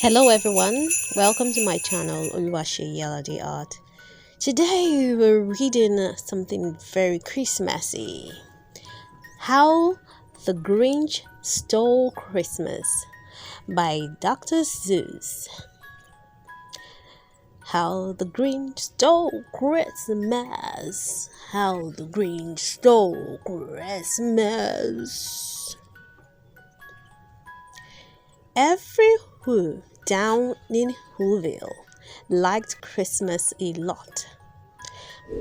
Hello everyone, welcome to my channel Oluwaseyi Art. Today we're reading something very Christmassy. How the Grinch Stole Christmas by Dr. Suess. How the Grinch stole Christmas. How the Grinch stole Christmas. Everyone down in Whoville liked Christmas a lot.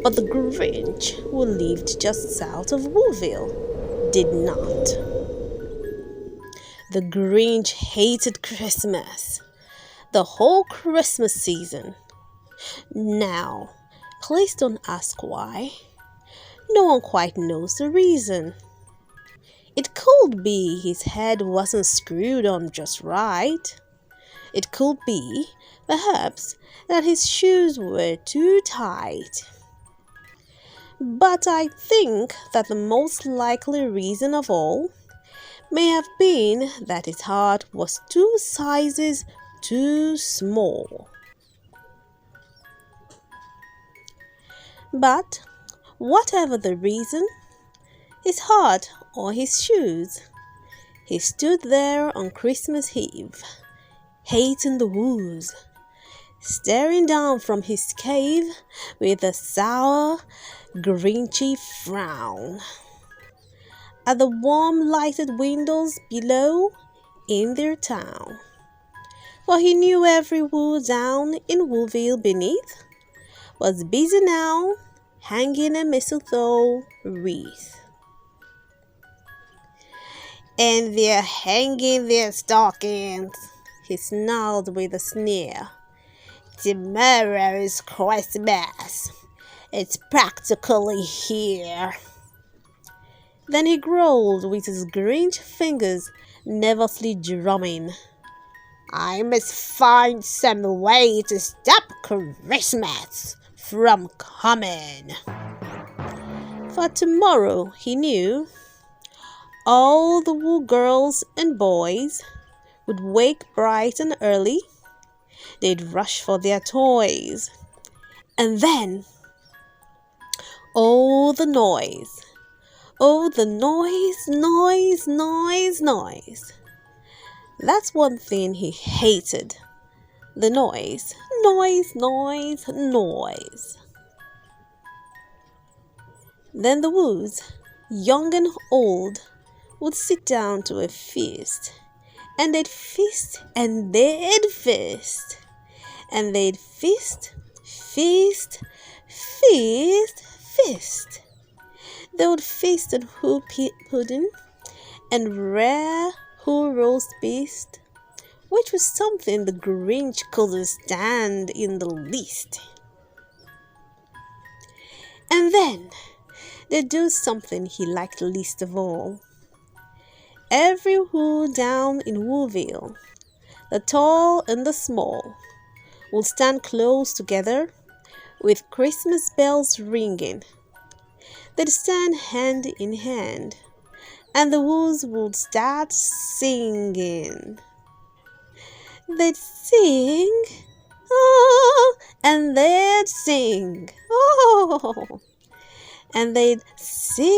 But the Grinch, who lived just south of Whoville, did not. The Grinch hated Christmas, the whole Christmas season. Now, please don't ask why. No one quite knows the reason. It could be his head wasn't screwed on just right. It could be, perhaps, that his shoes were too tight. But I think that the most likely reason of all may have been that his heart was 2 sizes too small. But whatever the reason, his heart or his shoes, he stood there on Christmas Eve, hating the woods, staring down from his cave with a sour, grinchy frown at the warm lighted windows below in their town. For he knew every wood down in Whoville beneath was busy now hanging a mistletoe wreath. And they're hanging their stockings, he snarled with a sneer. Tomorrow is Christmas. It's practically here. Then he growled with his Grinch fingers nervously drumming. I must find some way to stop Christmas from coming. For tomorrow, he knew, all the Woo girls and boys would wake bright and early. They'd rush for their toys. And then, oh, the noise. Oh, the noise. That's one thing he hated. The noise. Noise. Then the Woos, young and old, would sit down to a feast. And they'd feast, and they'd feast. And they'd feast. They would feast on who pudding and rare who roast beef, which was something the Grinch couldn't stand in the least. And then they'd do something he liked least of all. Every who down in Whoville, the tall and the small, would stand close together with Christmas bells ringing. They'd stand hand in hand, and the Woos would start singing. They'd sing, oh, and they'd sing, oh, and they'd sing.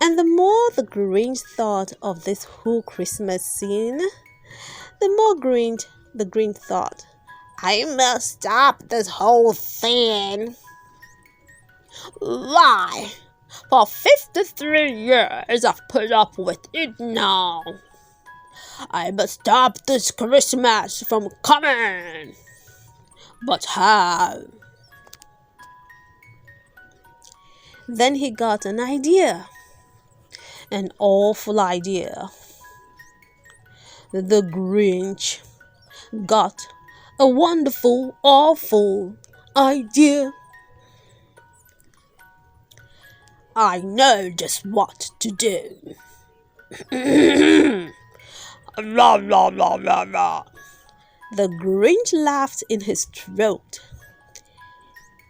And the more the Grinch thought of this whole Christmas scene, the more the Grinch thought, I must stop this whole thing. Why? For 53 years I've put up with it now. I must stop this Christmas from coming. But how? Then he got an idea. An awful idea. The Grinch got a wonderful, awful idea. I know just what to do. La la la la la. The Grinch laughed in his throat,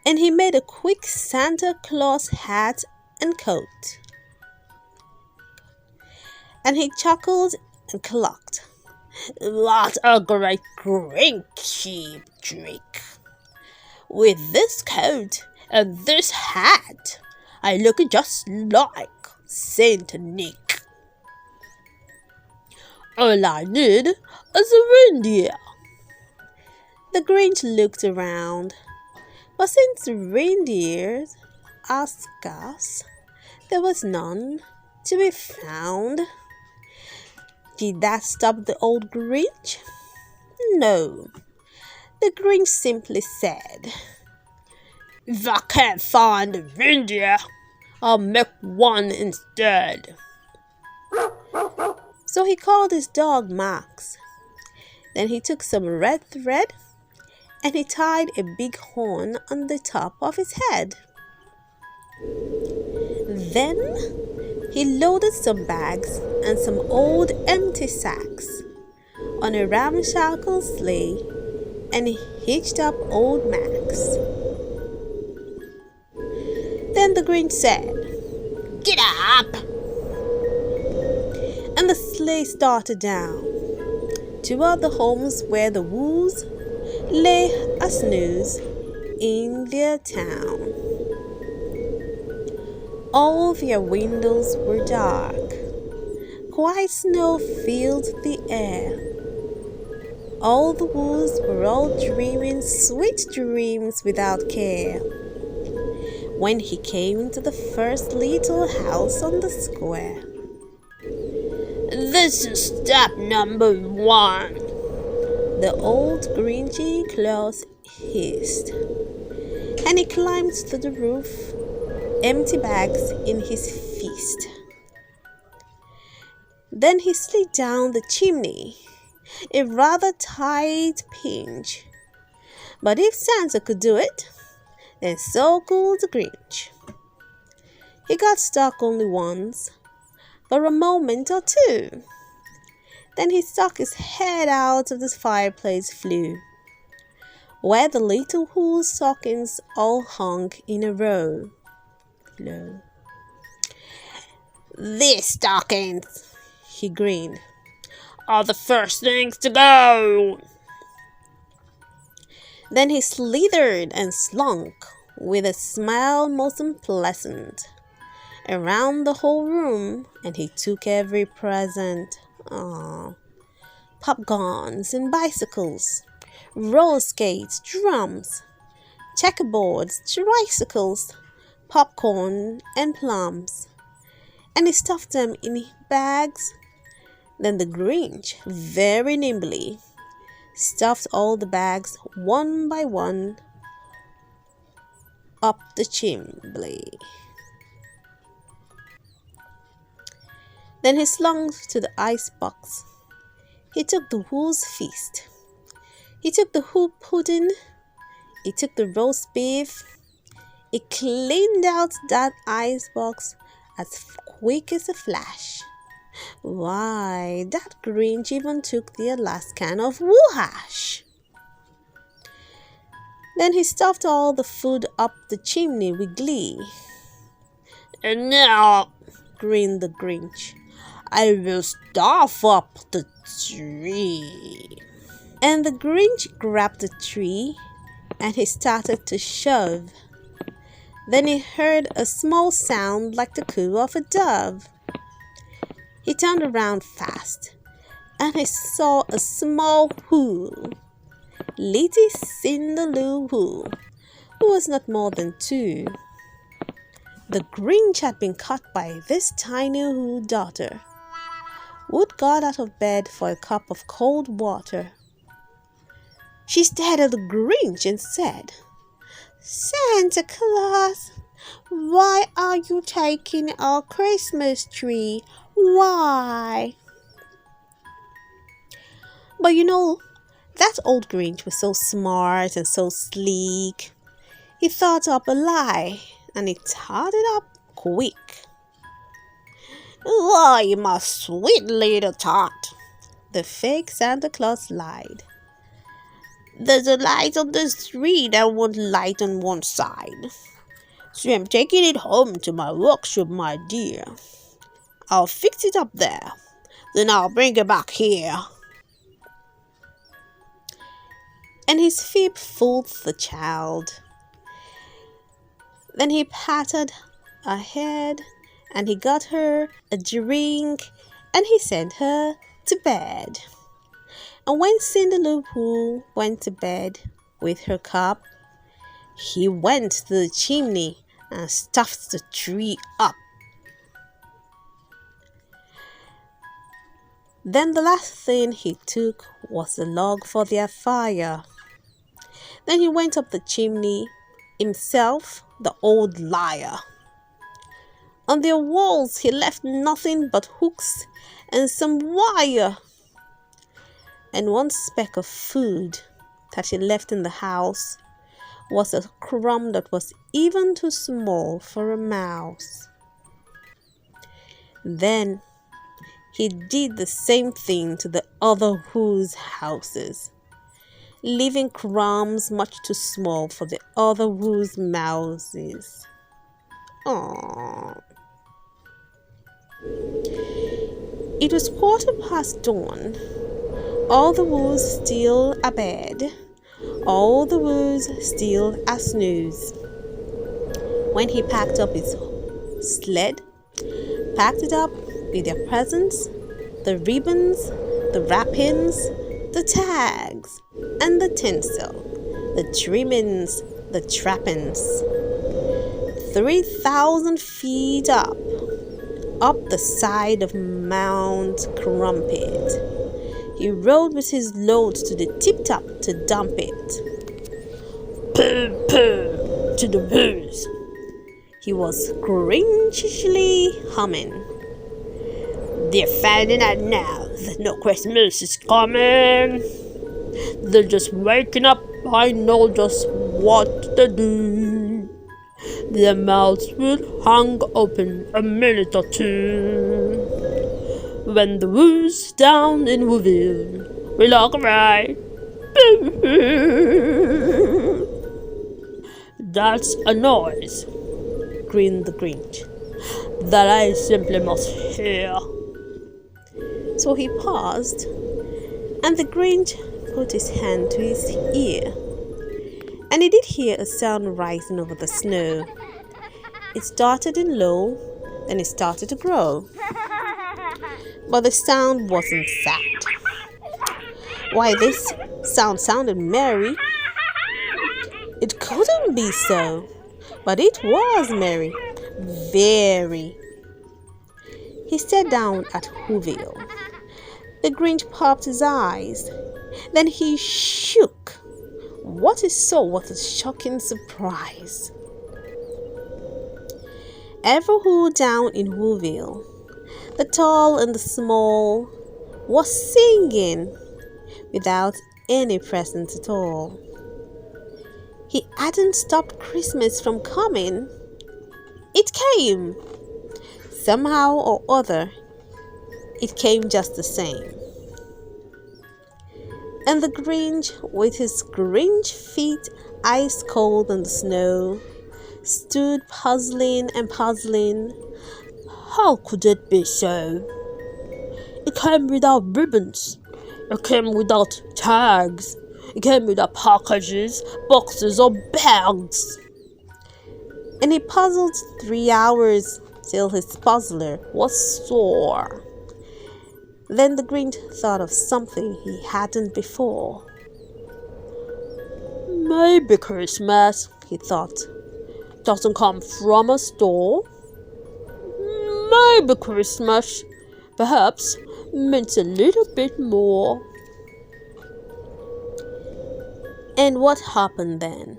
and he made a quick Santa Claus hat and coat. and he chuckled and clucked. "What a great Grinchy trick! With this coat and this hat, I look just like Saint Nick. All I need is a reindeer." The Grinch looked around, but since reindeers are scarce, there was none to be found. Did that stop the old Grinch? No. The Grinch simply said, "If I can't find a reindeer, I'll make one instead." So he called his dog Max. Then he took some red thread and he tied a big horn on the top of his head. Then he loaded some bags and some old empty sacks on a ramshackle sleigh and he hitched up old Max. Then the Grinch said, "Get up!" And the sleigh started down toward the homes where the wolves lay a snooze in their town. All their windows were dark. White snow filled the air. All the wolves were all dreaming sweet dreams without care. When he came to the first little house on the square, "This is step number 1, the old Grinchy Claus hissed, and he climbed to the roof, empty bags in his fist. Then he slid down the chimney, a rather tight pinch. But if Santa could do it, then so could the Grinch. He got stuck only once, for a moment or two. Then he stuck his head out of the fireplace flue, where the little wool stockings all hung in a row. "These stockings," he grinned, "are the first things to go." Then he slithered and slunk, with a smile most unpleasant, around the whole room, and he took every present. Popguns and bicycles, roller skates, drums, checkerboards, tricycles, popcorn and plums, and he stuffed them in bags. Then the Grinch, very nimbly, stuffed all the bags one by one up the chimney. Then he slunk to the ice box. He took the wolf's feast. He took the hoop pudding. He took the roast beef. He cleaned out that ice box as quick as a flash. Why, that Grinch even took the last can of woo-hash. Then he stuffed all the food up the chimney with glee. "And now," grinned the Grinch, "I will stuff up the tree." And the Grinch grabbed the tree and he started to shove. Then he heard a small sound like the coo of a dove. He turned around fast and he saw a small who, Little Cinderloo who was not more than 2. The Grinch had been caught by this tiny who daughter, who'd got out of bed for a cup of cold water. She stared at the Grinch and said, "Santa Claus, why are you taking our Christmas tree? Why?" But that old Grinch was so smart and so sleek. He thought up a lie, and he thought it up quick. "Why, my sweet little tot," the fake Santa Claus lied, "there's a light on this tree that won't light on one side. So I'm taking it home to my workshop, my dear. I'll fix it up there, Then I'll bring it back here. And his feet fooled the child. Then he patted her head, and he got her a drink, and he sent her to bed. And when Cindy Lou Who went to bed with her cup, he went to the chimney and stuffed the tree up. Then the last thing he took was the log for their fire. Then he went up the chimney himself, the old liar. On their walls he left nothing but hooks and some wire, and one speck of food that he left in the house was a crumb that was even too small for a mouse. Then he did the same thing to the other Who's houses, leaving crumbs much too small for the other Who's mouses. Aww. It was dawn. All the Who's still abed, all the Who's still asnooze. When he packed up his sled, packed it up with their presents, the ribbons, the wrappings, the tags, and the tinsel, the trimmings, the trappings. 3,000 feet up the side of Mount Crumpet, he rode with his load to the tip-top to dump it. Pooh, pooh, to the booze. He was grinchishly humming. They're finding out now that no Christmas is coming. They're just waking up. I know just what to do. Their mouths will hang open a minute or two. When the Who's down in Wooville will look right. That's a noise, grinned the Grinch, that I simply must hear. So he paused, and the Grinch put his hand to his ear, and he did hear a sound rising over the snow. It started in low, then it started to grow. But the sound wasn't sad. Why, this sound sounded merry. It couldn't be so, but it was merry, very. He sat down at Whoville. The Grinch popped his eyes. Then he shook. What he saw was a shocking surprise. Every Who down in Whoville, the tall and the small, was singing without any presents at all. He hadn't stopped Christmas from coming. It came. Somehow or other, it came just the same. And the Grinch, with his Grinch feet ice cold in the snow, stood puzzling and puzzling. How could it be so? It came without ribbons. It came without tags. It came without packages, boxes, or bags. And he puzzled 3 hours till his puzzler was sore. Then the Grinch thought of something he hadn't before. Maybe Christmas, he thought, doesn't come from a store. Maybe Christmas, perhaps, means a little bit more. And what happened then?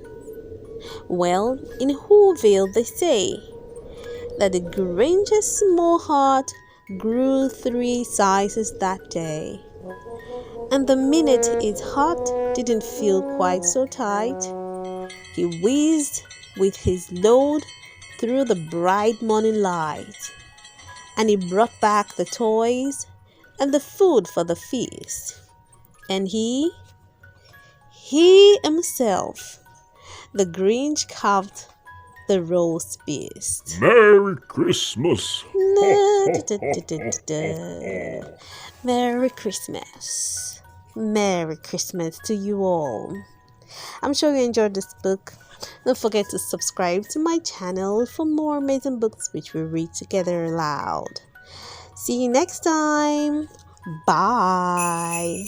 Well, in Whoville they say that the Grinch's small heart grew 3 sizes that day. And the minute his heart didn't feel quite so tight, he whizzed with his load through the bright morning light, and he brought back the toys and the food for the feast. And he himself, the Grinch, carved the roast beast. Merry Christmas! Merry Christmas. Merry Christmas to you all. I'm sure you enjoyed this book. Don't forget to subscribe to my channel for more amazing books which we read together aloud. See you next time. Bye.